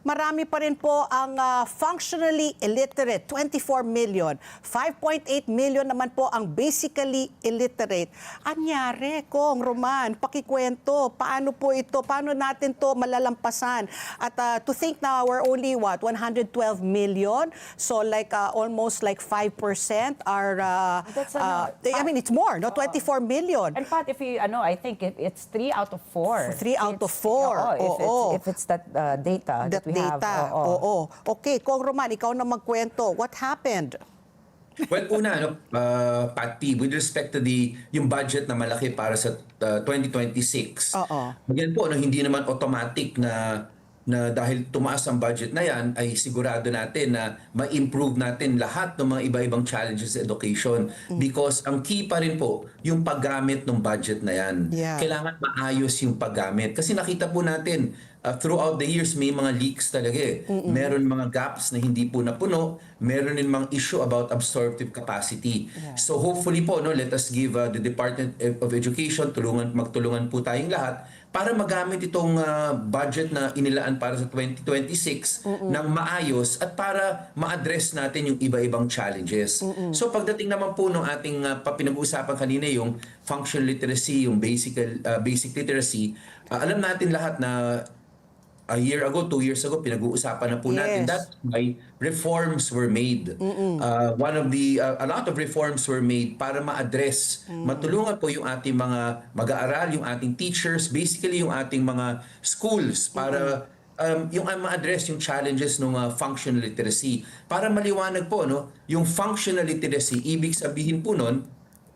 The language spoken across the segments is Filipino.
Marami pa rin po ang functionally illiterate, 24 million. 5.8 million naman po ang basically illiterate. Anyari, Kong Roman, pakikwento, paano po ito, paano natin to malalampasan? At to think na we're only, 112 million? So like almost like 5% are, I mean, it's more, no? 24 million. And Pat, if you, I think it's 3 out of 4. 3 out of 4. If it's that data That we data. have. Oo. Okay, Kong Roman, ikaw na magkwento. What happened? Well, una, Pat P, with respect to yung budget na malaki para sa 2026. Oo. Yan po, hindi naman automatic na dahil tumaas ang budget na yan, ay sigurado natin na ma-improve natin lahat ng mga iba-ibang challenges sa education. Because ang key pa rin po, yung paggamit ng budget na yan. Yeah. Kailangan maayos yung paggamit. Kasi nakita po natin, throughout the years, may mga leaks talaga eh. Meron mga gaps na hindi po napuno. Meron din mga issue about absorptive capacity. Yeah. So hopefully po, let us give the Department of Education, magtulungan po tayong lahat para magamit itong budget na inilaan para sa 2026 ng maayos at para ma-address natin yung iba-ibang challenges. So pagdating naman po ng ating pinag-uusapan kanina, yung functional literacy, yung basic literacy, alam natin lahat na a year ago, 2 years ago, pinag-uusapan na po natin. Yes. That's why reforms were made. A lot of reforms were made para ma-address, matulungan po yung ating mga mag-aaral, yung ating teachers, basically yung ating mga schools para yung ma-address yung challenges ng functional literacy. Para maliwanag po, yung functional literacy, ibig sabihin po nun,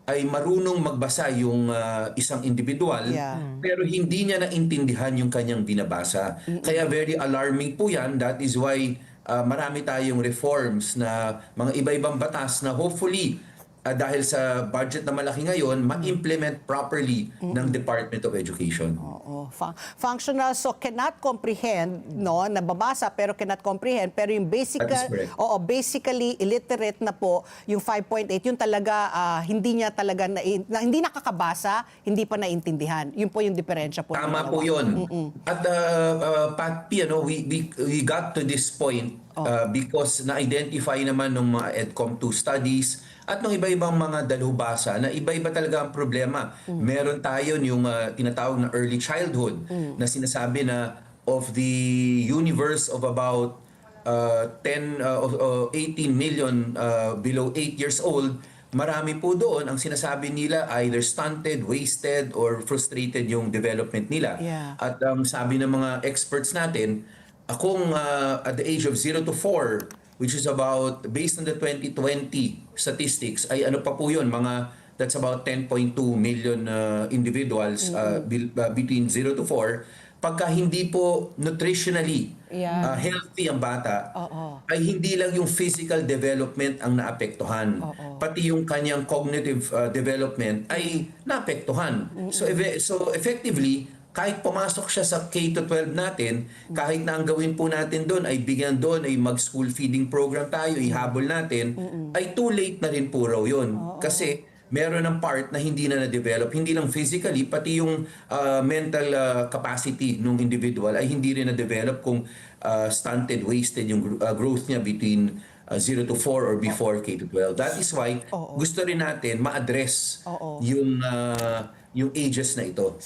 ay marunong magbasa yung isang individual, pero hindi niya naintindihan yung kanyang binabasa. Kaya very alarming po yan. That is why marami tayong reforms na mga iba-ibang batas na hopefully dahil sa budget na malaki ngayon, ma-implement properly ng Department of Education. Oo. Functional, so cannot comprehend, no? Nababasa pero cannot comprehend. Pero yung basically illiterate na po, yung 5.8, yun talaga, hindi niya talaga, hindi nakakabasa, hindi pa naintindihan. Yun po yung diferensya po. Tama po yun. At Pat P, we got to this point because na-identify naman ng mga EDCOM 2 studies at ng iba-ibang mga dalubhasa na iba-iba talaga ang problema. Meron tayo yung tinatawag na early childhood na sinasabi na of the universe of about 18 million below 8 years old, marami po doon ang sinasabi nila either stunted, wasted, or frustrated yung development nila. Yeah. At sabi ng mga experts natin, akong at the age of 0 to 4, which is about, based on the 2020 statistics, ay ano pa po yun, that's about 10.2 million individuals between 0 to 4. Pagka hindi po nutritionally healthy ang bata, ay hindi lang yung physical development ang naapektuhan. Pati yung kanyang cognitive development ay naapektuhan. So effectively, kahit pumasok siya sa K-12 natin, kahit na ang gawin po natin doon ay bigyan doon, ay mag-school feeding program tayo, ihabol natin, ay too late na rin po raw yun. Kasi meron ng part na hindi na na-develop, hindi lang physically, pati yung mental capacity ng individual ay hindi rin na-develop kung stunted, wasted yung growth niya between 0 to 4 or before K-12. That is why gusto rin natin ma-address yung ages na ito.